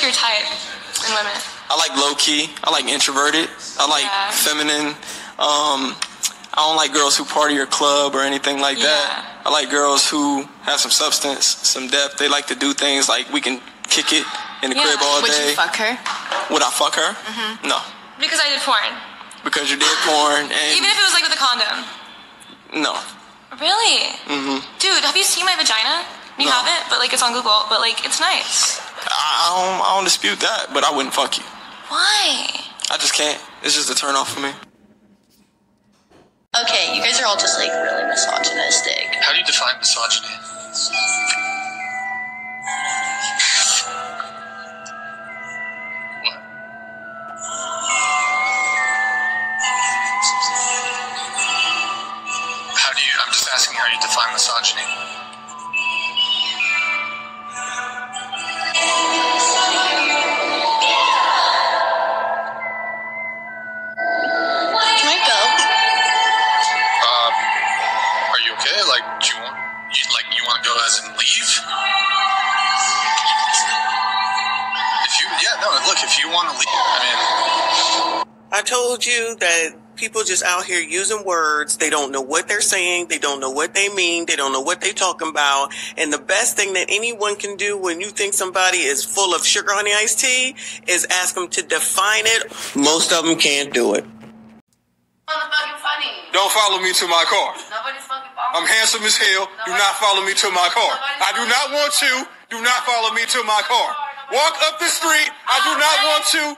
your type in women? I like low-key. I like introverted. I like feminine. I don't like girls who party or club or anything like that. I like girls who have some substance, some depth. They like to do things like we can kick it in the crib all day. Would you fuck her? Would I fuck her? No. Because I did porn. Because you did porn. And even if it was like with a condom? No. Really? Dude, have you seen my vagina? You haven't, but like it's on Google, but like it's nice. I don't dispute that, but I wouldn't fuck you. Why? I just can't. It's just a turn off for me. Okay, you guys are all just like really misogynistic. How do you define misogyny? What? I'm just asking how you define misogyny. If you want to leave, I told you that people just out here using words. They don't know what they're saying. They don't know what they mean. They don't know what they're talking about. And the best thing that anyone can do when you think somebody is full of sugar honey iced tea is ask them to define it. Most of them can't do it. Motherfucking funny. Don't follow me to my car. Nobody's fucking following. I'm handsome as hell. Do not follow me to my car. I do not want you. Do not follow me to my car. Walk up the street. I do not want to.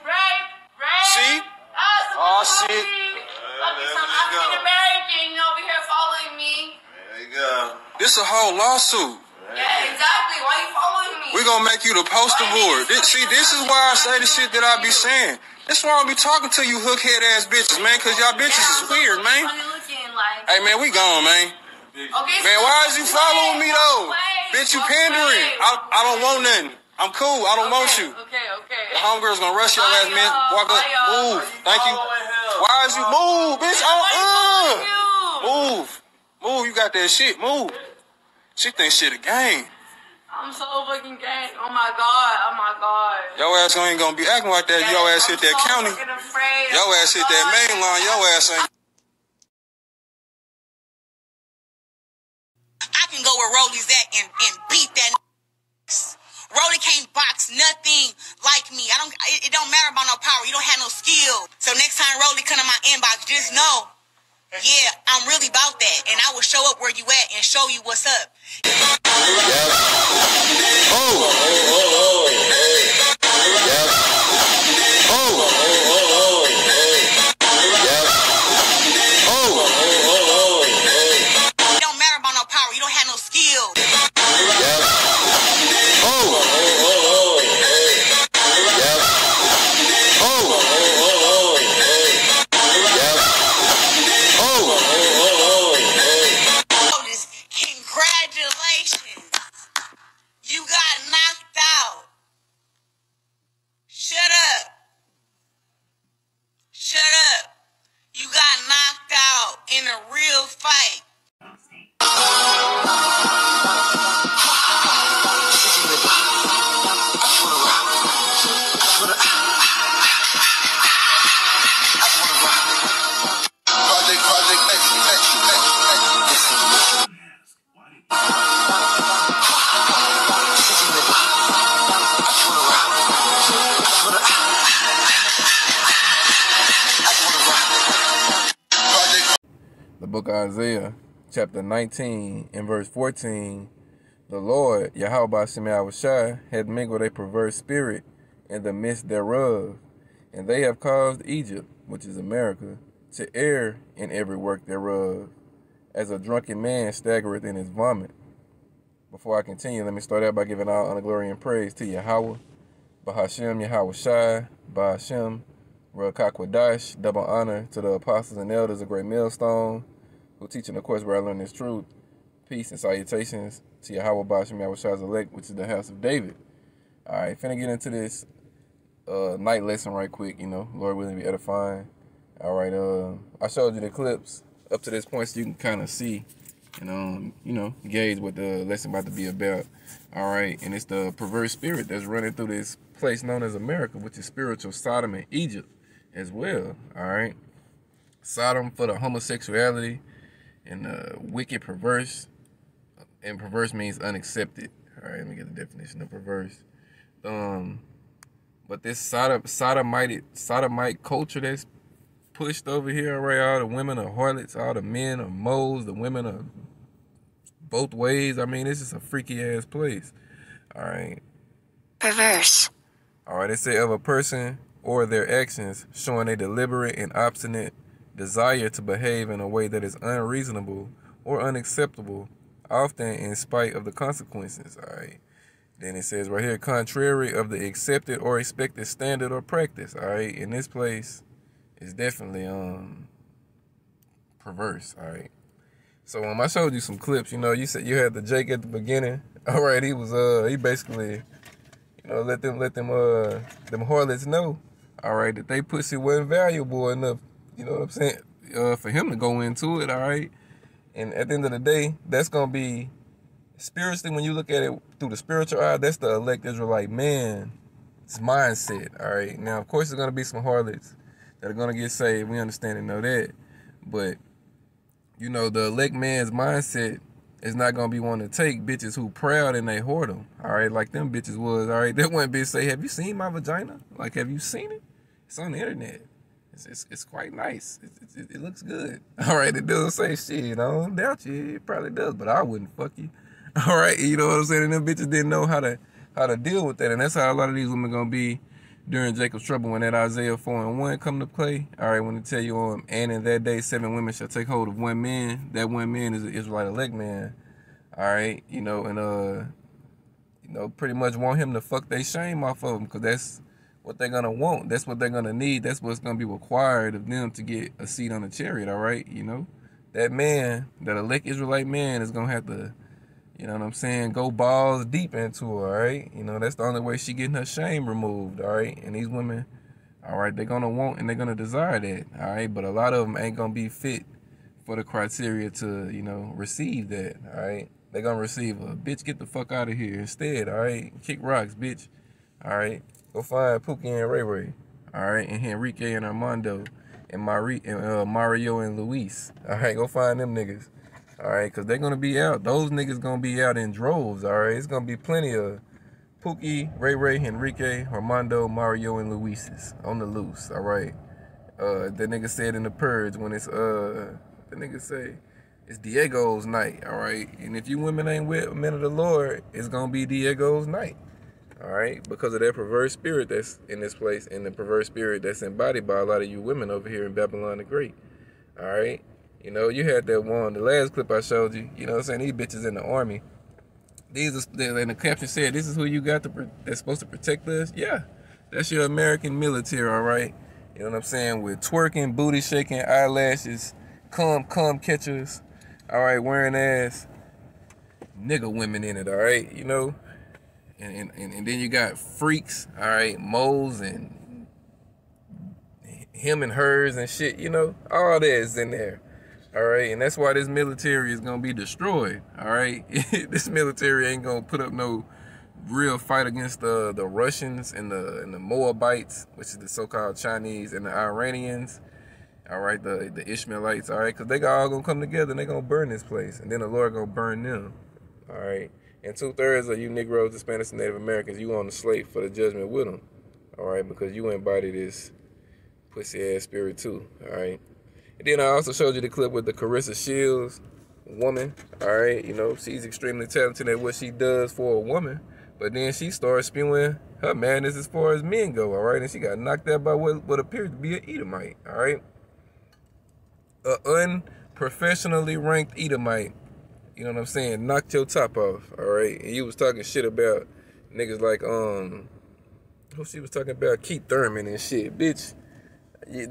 See? Oh, shit. I'm American over here following me. There you go. This a whole lawsuit. Yeah, exactly. Why are you following me? We're going to make you the poster board. See, this is why I say the shit that I be saying. That's why I be talking to you hookhead ass bitches, man, because y'all bitches is weird, man. Hey, man, we gone, man. Okay, man, why is you following me, though? Bitch, you pandering. I don't want nothing. I'm cool. I don't want you. Okay. The homegirl's gonna rush your ass, man. Walk up. Move. Thank you. Why is you move, bitch? Move. Move. You got that shit. Move. She thinks shit a game. I'm so fucking gang. Oh my god. Your ass ain't gonna be acting like that. Your ass hit that county. Your ass hit that main line. Your ass ain't. I can go where Rolly's at and beat that. Rolly can't box nothing like me. It don't matter about no power. You don't have no skill. So next time Rolly come to my inbox, just know, yeah, I'm really about that. And I will show up where you at and show you what's up. It don't matter about no power. You don't have no skill. Congratulations. You got knocked out. Shut up. You got knocked out in a real fight. The book of Isaiah, chapter 19, and verse 14, the Lord, Yahweh Shai, had mingled a perverse spirit in the midst thereof, and they have caused Egypt, which is America, to err in every work thereof, as a drunken man staggereth in his vomit. Before I continue, let me start out by giving all honor, glory, and praise to Yahweh, Bahashem, Yahweh Shai, Bahashem, Ruach, double honor to the apostles and elders of Great Millstone, who teach in the course where I learn this truth. Peace and salutations to Yahweh Bahashem, Yahweh Shai's elect, which is the house of David. All right, finna get into this night lesson right quick, Lord willing to be edifying. All right, I showed you the clips up to this point so you can kind of see and gauge what the lesson about to be about. All right, and it's the perverse spirit that's running through this place known as America, which is spiritual Sodom and Egypt as well. All right, Sodom for the homosexuality and wicked, perverse, and perverse means unaccepted. All right, let me get the definition of perverse. But this sodomite culture that's pushed over here, all right, all the women are harlots, all the men are moles, the women are both ways. I mean, this is a freaky ass place. All right. Perverse. All right, they say of a person or their actions showing a deliberate and obstinate desire to behave in a way that is unreasonable or unacceptable, often in spite of the consequences. All right. Then it says right here, contrary of the accepted or expected standard or practice. All right. In this place, it's definitely perverse. All right. So I showed you some clips. You said you had the Jake at the beginning. All right. He was he basically let them harlots know. All right, that they pussy wasn't valuable enough. You know what I'm saying? For him to go into it. All right. And at the end of the day, that's gonna be spiritually, when you look at it through the spiritual eye, that's the elect Israelite man's mindset. All right. Now, of course, there's gonna be some harlots that are gonna get saved. We understand and know that, but the elect man's mindset is not gonna be one to take bitches who proud and they whoredom. All right, like them bitches was. All right, that one bitch say, "Have you seen my vagina? Like, have you seen it? It's on the internet. It's quite nice. It looks good." All right, it doesn't say shit. I don't doubt you. It probably does, but I wouldn't fuck you. All right, you know what I'm saying? And them bitches didn't know how to deal with that, and that's how a lot of these women gonna be during Jacob's trouble when that Isaiah 4:1 come to play. All right, when it tell you and in that day 7 women shall take hold of one man. That one man is an Israelite elect man. All right, and pretty much want him to fuck their shame off of them, because that's what they're gonna want. That's what they're gonna need. That's what's gonna be required of them to get a seat on the chariot. All right, that man, that elect Israelite man, is gonna have to, you know what I'm saying, go balls deep into her. All right, that's the only way she getting her shame removed. All right, and these women, all right, they're gonna want and they're gonna desire that. All right, but a lot of them ain't gonna be fit for the criteria to receive that. All right. They're gonna receive a bitch, get the fuck out of here instead. All right, kick rocks, bitch. All right, go find Pookie and Ray Ray. All right, and Enrique and Armando and Mario and Luis. All right, go find them niggas. All right, because they're gonna be out. Those niggas gonna be out in droves. All right, it's gonna be plenty of Pookie, Ray Ray, Enrique, Armando, Mario, and Luis's on the loose. All right, that nigga said in the Purge when it's the nigga say, it's Diego's night, all right? And if you women ain't with men of the Lord, it's going to be Diego's night, all right? Because of that perverse spirit that's in this place, and the perverse spirit that's embodied by a lot of you women over here in Babylon the Great, all right? You had that one, the last clip I showed you, what I'm saying? These bitches in the army. And the caption said, this is who you got that's supposed to protect us? Yeah, that's your American military, all right? You know what I'm saying? With twerking, booty shaking, eyelashes, cum catchers, all right, wearing ass nigga women in it, all right, and then you got freaks, all right, moles and him and hers and shit, all that is in there, all right, and that's why this military is gonna be destroyed, all right. This military ain't gonna put up no real fight against the Russians and the Moabites, which is the so-called Chinese, and the Iranians. All right, the Ishmaelites, all right, because they all gonna come together and they gonna burn this place, and then the Lord gonna burn them, all right. And 2/3 of you Negroes, Hispanics, and Native Americans, you on the slate for the judgment with them, all right, because you embody this pussy ass spirit too, all right. And then I also showed you the clip with the Carissa Shields woman, all right. She's extremely talented at what she does for a woman, but then she started spewing her madness as far as men go, all right, and she got knocked out by what appears to be an Edomite, all right. An unprofessionally ranked Edomite, you know what I'm saying, knocked your top off, all right? And you was talking shit about niggas like, who she was talking about, Keith Thurman and shit. Bitch,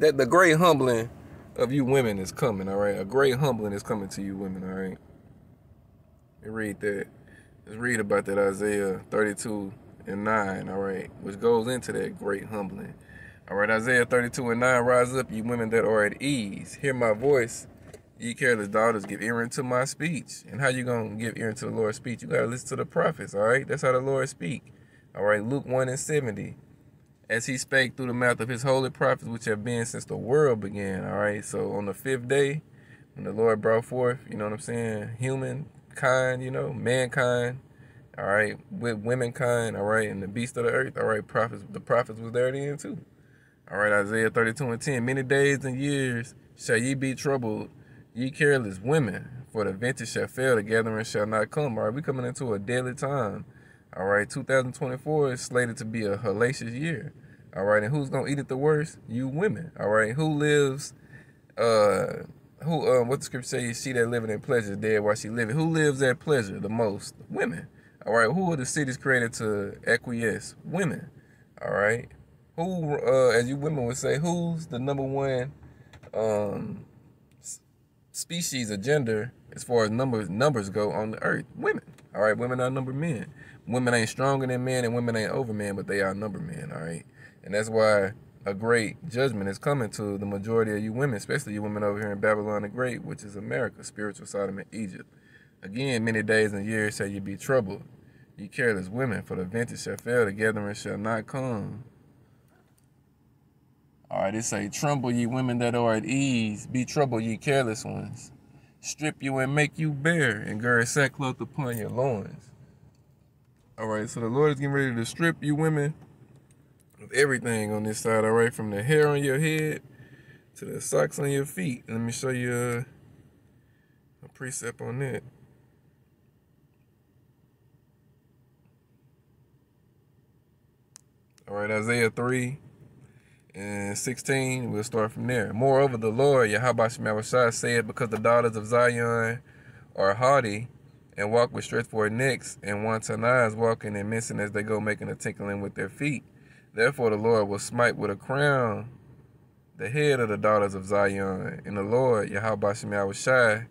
that the great humbling of you women is coming, all right? A great humbling is coming to you women, all right? Let me read that. Let's read about that Isaiah 32:9, all right? Which goes into that great humbling. All right, Isaiah 32:9, rise up, you women that are at ease. Hear my voice, Ye careless daughters, give ear unto my speech. And how you going to give ear unto the Lord's speech? You got to listen to the prophets, all right? That's how the Lord speak. All right, Luke 1:70. As he spake through the mouth of his holy prophets, which have been since the world began, all right? So on the 5th day, when the Lord brought forth, you know what I'm saying, humankind, you know, mankind, all right, with womankind, all right, and the beast of the earth, all right, the prophets was there then too. All right, Isaiah 32:10. Many days and years shall ye be troubled, ye careless women, for the vintage shall fail, the gathering shall not come. All right, we coming into a deadly time. All right, 2024 is slated to be a hellacious year. All right, and who's gonna eat it the worst? You women. All right, who lives? What the scripture says? She that living in pleasure is dead while she living. Who lives at pleasure the most? Women. All right, who are the cities created to acquiesce? Women. All right, who, as you women would say, who's the number one species or gender as far as numbers go on the earth? Women. All right, women outnumber men. Women ain't stronger than men, and women ain't over men, but they outnumber men. All right, and that's why a great judgment is coming to the majority of you women, especially you women over here in Babylon the Great, which is America, spiritual Sodom and Egypt. Again, many days and years shall you be troubled, ye careless women, for the vintage shall fail, the gathering shall not come. All right, it say, tremble ye women that are at ease, be troubled ye careless ones. Strip you and make you bare, and gird sackcloth upon your loins. All right, so the Lord is getting ready to strip you women of everything on this side, all right, from the hair on your head to the socks on your feet. Let me show you a precept on that. All right, Isaiah 3:16, we'll start from there. Moreover, the Lord, Yahweh Shemawashah, said, because the daughters of Zion are haughty, and walk with stretched forward necks, and wanton eyes, walking and mincing as they go, making a tinkling with their feet. Therefore the Lord will smite with a crown the head of the daughters of Zion, and the Lord, Yahweh Shemawashah,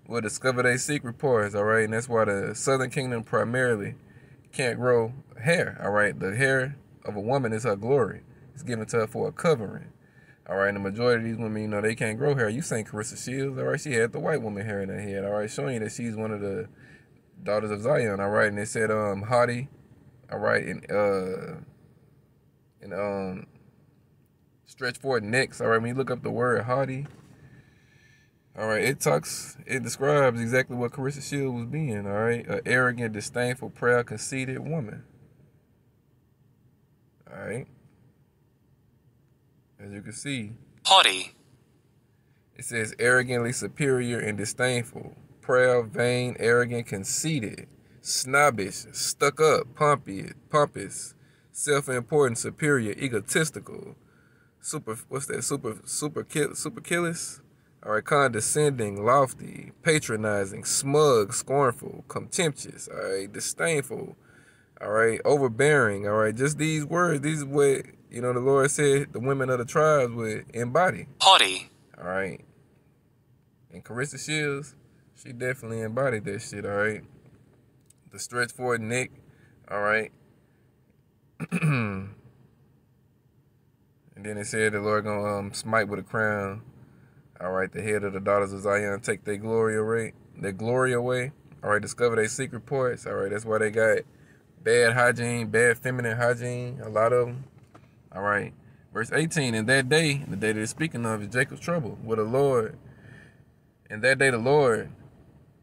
will discover their secret parts, all right? And that's why the southern kingdom primarily can't grow hair, all right? The hair of a woman is her glory. It's given to her for a covering. All right, and the majority of these women, you know, they can't grow hair. You seen Carissa Shields, all right? She had the white woman hair in her head, all right? Showing you that she's one of the daughters of Zion, all right? And it said, haughty, all right, and stretch forward necks, all right? When you look up the word haughty, all right, it describes exactly what Carissa Shields was being, all right? An arrogant, disdainful, proud, conceited woman. All right. As you can see, haughty. It says arrogantly superior and disdainful, proud, vain, arrogant, conceited, snobbish, stuck up, pompous, self-important, superior, egotistical, supercilious, all right, condescending, lofty, patronizing, smug, scornful, contemptuous, all right, disdainful, all right, overbearing, all right, just these words, these is what, you know, the Lord said the women of the tribes would embody. Haughty. All right. And Carissa Shields, she definitely embodied that shit, all right? The stretch forward neck, all right? And then it said the Lord gonna smite with a crown, all right? The head of the daughters of Zion, take their glory away, all right? Discover their secret parts, all right? That's why they got bad hygiene, bad feminine hygiene, a lot of them. All right, verse 18, in that day, the day that it's speaking of is Jacob's trouble with the Lord. In that day, the Lord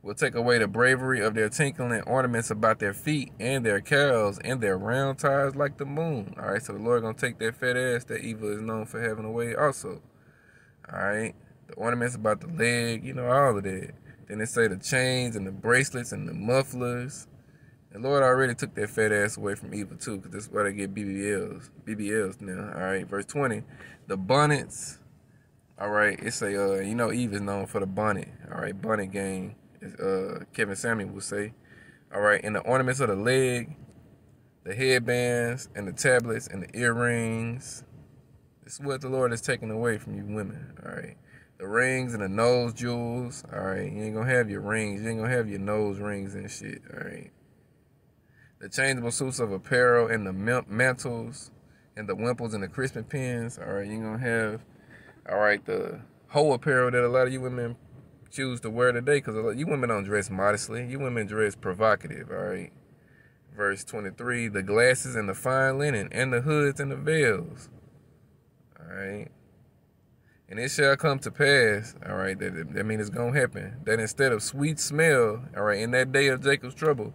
will take away the bravery of their tinkling ornaments about their feet and their cows and their round tires like the moon. All right, so the Lord going to take that fat ass that evil is known for having away also. All right, the ornaments about the leg, you know, all of that. Then they say the chains and the bracelets and the mufflers. The Lord already took that fat ass away from evil too, because that's why they get BBLs now. All right, verse 20, the bonnets. All right, it's a you know, Eve is known for the bonnet. All right, bonnet game, as Kevin Samuel would say. All right, and the ornaments of the leg, the headbands and the tablets and the earrings. This is what the Lord is taking away from you women. All right, the rings and the nose jewels. All right, you ain't gonna have your rings. You ain't gonna have your nose rings and shit. All right. The changeable suits of apparel and the mantles and the wimples and the crispin pins. All right, you're going to have, all right, the whole apparel that a lot of you women choose the word of the day, because you women don't dress modestly. You women dress provocative, all right? Verse 23, the glasses and the fine linen and the hoods and the veils, all right? And it shall come to pass, all right, that means it's going to happen, that instead of sweet smell, all right, in that day of Jacob's trouble,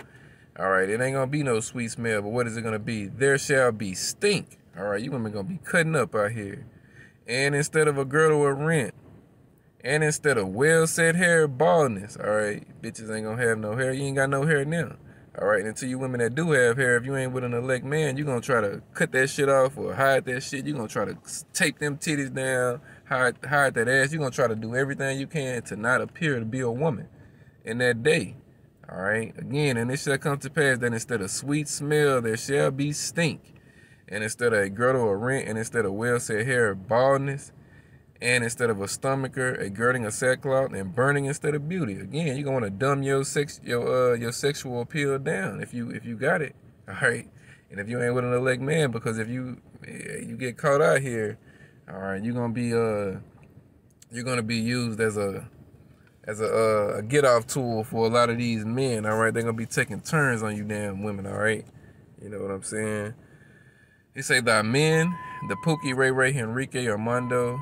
all right, it ain't going to be no sweet smell, but what is it going to be? There shall be stink, all right? You women going to be cutting up out here. And instead of a girdle of rent, and instead of well-set hair, baldness, all right? Bitches ain't going to have no hair. You ain't got no hair now. All right, and to you women that do have hair, if you ain't with an elect man, you're going to try to cut that shit off or hide that shit. You're going to try to tape them titties down, hide that ass. You're going to try to do everything you can to not appear to be a woman in that day. All right, again, and it shall come to pass that instead of sweet smell, there shall be stink. And instead of a girdle or rent, and instead of well-set hair, baldness, and instead of a stomacher, a girding of sackcloth, and burning instead of beauty. Again, you're gonna dumb your sexual appeal down if you got it. All right, and if you ain't with an elect man, because if you get caught out here, all right, you're gonna be used as a get off tool for a lot of these men. All right, they're gonna be taking turns on you damn women. All right, you know what I'm saying? He say thy men, the Pookie, Ray Ray, Enrique, Armando,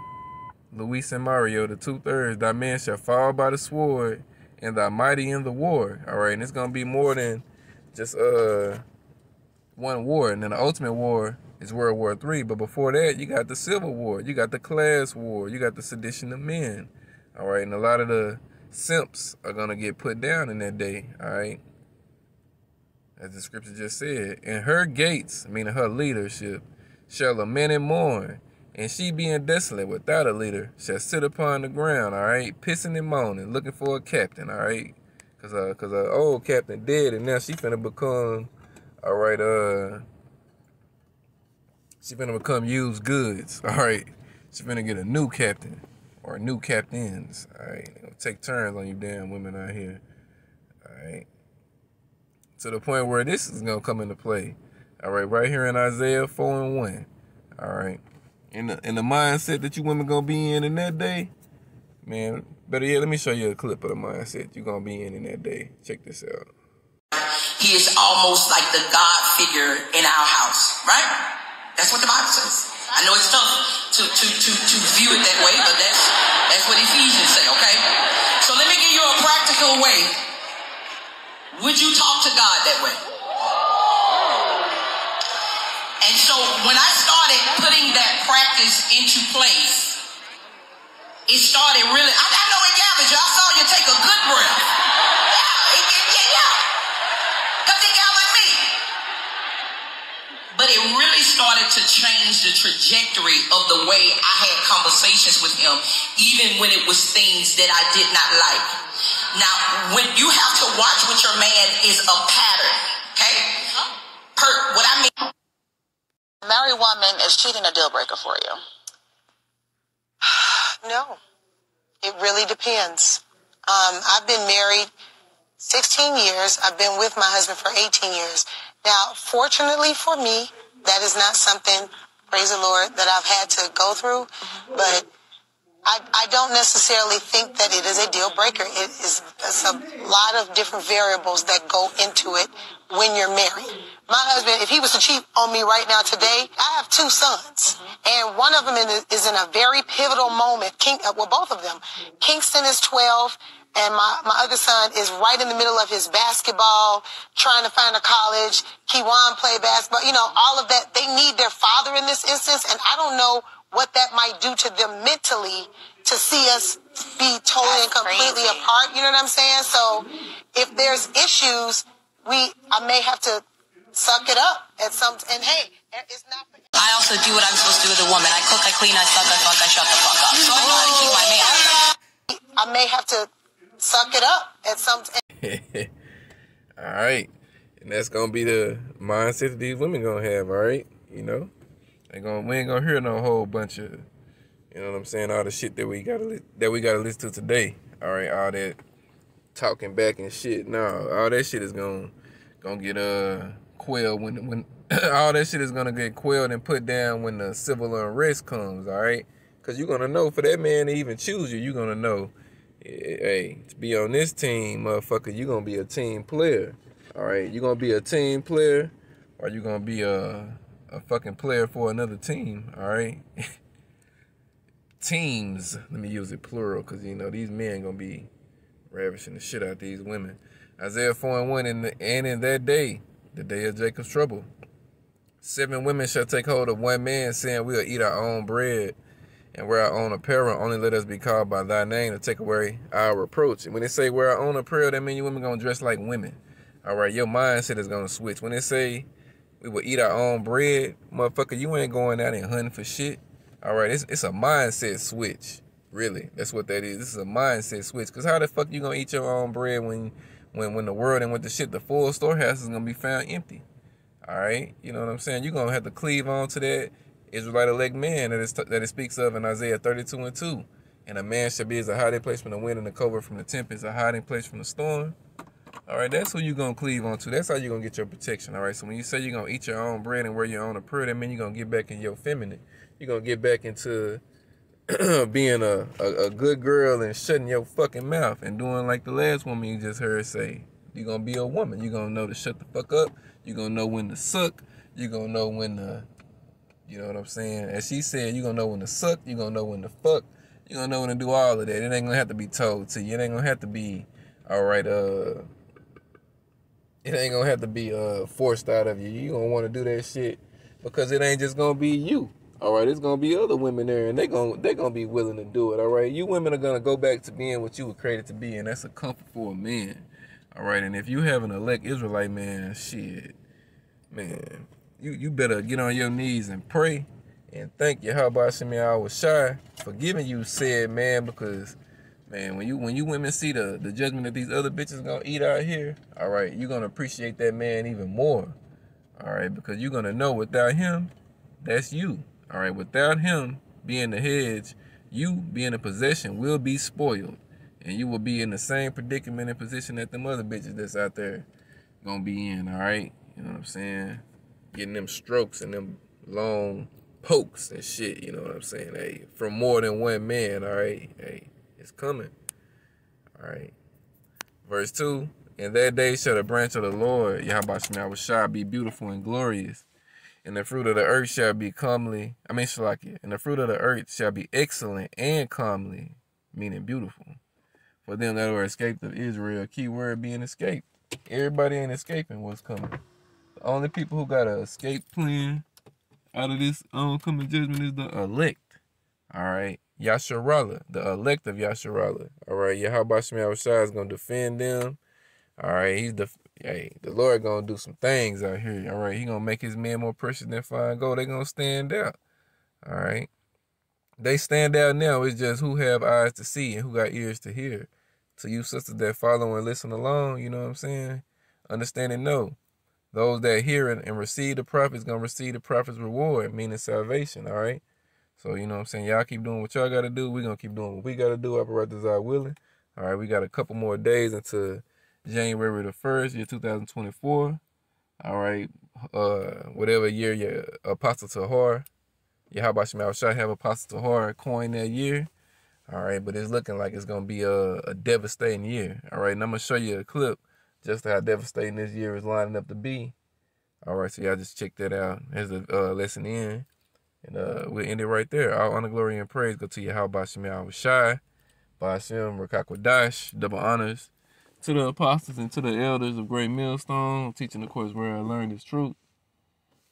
Luis and Mario, the 2/3, thy men shall fall by the sword, and thy mighty in the war. All right, and it's gonna be more than just one war. And then the ultimate war is World War III. But before that, you got the Civil War, you got the class war, you got the sedition of men. All right, and a lot of the simps are gonna get put down in that day. All right, as the scripture just said, and her gates, meaning her leadership, shall lament and mourn. And she being desolate without a leader shall sit upon the ground, all right, pissing and moaning, looking for a captain, all right, cause her old captain dead, and now she finna become, all right, she finna become used goods, all right. She finna get a new captain or new captains, all right. They gonna take turns on you damn women out here, all right. To the point where this is gonna come into play, all right here in Isaiah 4:1, all right. In the mindset that you women gonna be in that day, man, better yet, let me show you a clip of the mindset you gonna be in that day. Check this out. He is almost like the God figure in our house, right? That's what the Bible says. I know it's tough to view it that way, but that's what Ephesians say, okay? So let me give you a practical way. Would you talk to God that way? And so when I started putting that practice into place, it started really, I know it gathered you. I saw you take a good breath. Yeah. Because it gathered me. But it really started to change the trajectory of the way I had conversations with him, even when it was things that I did not like. Now, when you have to watch with your man is a pattern, okay? What I mean. Married woman, is cheating a deal breaker for you? No, it really depends. I've been married 16 years. I've been with my husband for 18 years. Now, fortunately for me, that is not something, praise the Lord, that I've had to go through. But I don't necessarily think that it is a deal breaker. It's a lot of different variables that go into it when you're married. My husband, if he was to cheat on me right now today, I have 2 sons. And one of them is in a very pivotal moment. Both of them. Kingston is 12, and my other son is right in the middle of his basketball, trying to find a college. Kiwan play basketball. You know, all of that. They need their father in this instance, and I don't know what that might do to them mentally to see us be totally and completely apart. You know what I'm saying? So if there's issues, I may have to suck it up at some, and hey, it's not. I also do what I'm supposed to do with a woman. I cook, I clean, I suck, I fuck, I shut the fuck up. So I know how to keep my man. I may have to suck it up at some. All right, and that's gonna be the mindset that these women gonna have. All right, you know, we ain't gonna hear no whole bunch of, you know what I'm saying, all the shit that we gotta listen to today. All right, all that talking back and shit. No, all that shit is gonna get quelled when all that shit is gonna get quelled and put down when the civil unrest comes. All right, because you're gonna know, for that man to even choose you, you're gonna know Hey, to be on this team, motherfucker, you gonna be a team player. All right, you gonna be a team player, or you gonna be a fucking player for another team. All right, teams. Let me use it plural, cause you know these men gonna be ravishing the shit out these women. Isaiah 4:1, and in that day, the day of Jacob's trouble, 7 women shall take hold of one man, saying, we'll eat our own bread and wear our own apparel. Only let us be called by thy name to take away our reproach. And when they say wear our own apparel, that means you women gonna dress like women. All right, your mindset is gonna switch. When they say we will eat our own bread, motherfucker, you ain't going out and hunting for shit. All right, it's a mindset switch. Really, that's what that is. This is a mindset switch. Cause how the fuck you gonna eat your own bread when the world and with the shit, the full storehouse is gonna be found empty? All right, you know what I'm saying? You're gonna have to cleave on to that Israelite elect man that it speaks of in Isaiah 32:2. And a man shall be as a hiding place from the wind and a covert from the tempest, a hiding place from the storm. All right, that's who you're gonna cleave on to. That's how you're gonna get your protection. All right, so when you say you're gonna eat your own bread and wear your own apparel, that means you're gonna get back in your feminine. You're gonna get back into being a good girl and shutting your fucking mouth and doing like the last woman you just heard say. You're gonna be a woman. You're gonna know to shut the fuck up. You're gonna know when to suck. You're gonna know when to, you know what I'm saying? As she said, you're gonna know when to suck. You're gonna know when to fuck. You're gonna know when to do all of that. It ain't gonna have to be told to you. It ain't gonna have to be, all right, it ain't gonna have to be forced out of you. You're gonna wanna do that shit because it ain't just gonna be you. All right, it's gonna be other women there, and they gonna be willing to do it. All right, you women are gonna go back to being what you were created to be, and that's a comfort for a man. All right, and if you have an elect Israelite man, shit, man, you better get on your knees and pray and thank Yahweh Hashem Shai for giving you said man, because man, when you women see the judgment that these other bitches gonna eat out here, all right, you're gonna appreciate that man even more. All right, because you're gonna know without him, that's you. All right, without him being the hedge, you being a possession will be spoiled. And you will be in the same predicament and position that them other bitches that's out there gonna be in, all right? You know what I'm saying? Getting them strokes and them long pokes and shit, you know what I'm saying? Hey, from more than one man, all right? Hey, it's coming, all right? Verse 2, in that day shall the branch of the Lord, Yahweh shall be beautiful and glorious. And the fruit of the earth shall be comely, and the fruit of the earth shall be excellent and comely, meaning beautiful. For them that were escaped of Israel, key word being escaped. Everybody ain't escaping what's coming. The only people who got an escape plan out of this oncoming judgment is the elect. All right. Yasharallah, the elect of Yasharallah. All right. Yahweh Shai is going to defend them. All right. The Lord going to do some things out here. All right. He going to make his men more precious than fine gold. They going to stand out. All right. They stand out now. It's just who have eyes to see and who got ears to hear. To you sisters that follow and listen along, you know what I'm saying? Understand and know. Those that hear it and receive the prophet's going to receive the prophet's reward, meaning salvation, all right? So, you know what I'm saying? Y'all keep doing what y'all got to do. We're going to keep doing what we got to do. Operators are willing. All right, we got a couple more days until January the 1st, year 2024. All right, whatever year your Apostle Tahar, Yahweh Shai have Apostle Tahar coin that year. All right, but it's looking like it's going to be a devastating year. All right, and I'm going to show you a clip just how devastating this year is lining up to be. All right, so y'all just check that out. Here's the lesson in. And we'll end it right there. All honor, glory, and praise go to Yahweh Shai, Ba'ashem, Rakakwadash, double honors to the apostles and to the elders of Great Millstone, teaching the course where I learned this truth.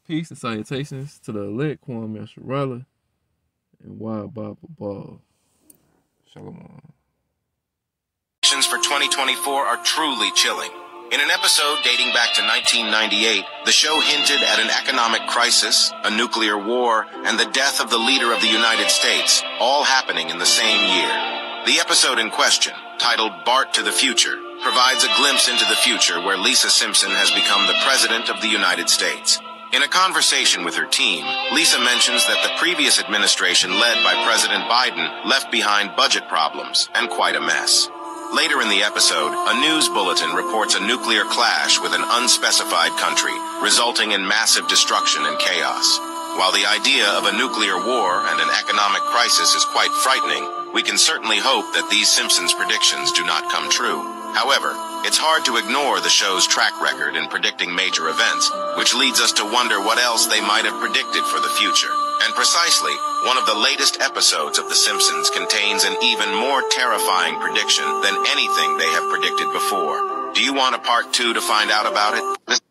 Peace and salutations to the elect, Kwam Yasharallah, and Wild Bob Ball. Shalom. For 2024 are truly chilling. In an episode dating back to 1998, the show hinted at an economic crisis, a nuclear war, and the death of the leader of the United States, all happening in the same year. The episode in question, titled Bart to the Future, provides a glimpse into the future where Lisa Simpson has become the President of the United States. In a conversation with her team, Lisa mentions that the previous administration led by President Biden left behind budget problems and quite a mess. Later in the episode, a news bulletin reports a nuclear clash with an unspecified country, resulting in massive destruction and chaos. While the idea of a nuclear war and an economic crisis is quite frightening, we can certainly hope that these Simpsons predictions do not come true. However, it's hard to ignore the show's track record in predicting major events, which leads us to wonder what else they might have predicted for the future. And precisely, one of the latest episodes of The Simpsons contains an even more terrifying prediction than anything they have predicted before. Do you want a part 2 to find out about it?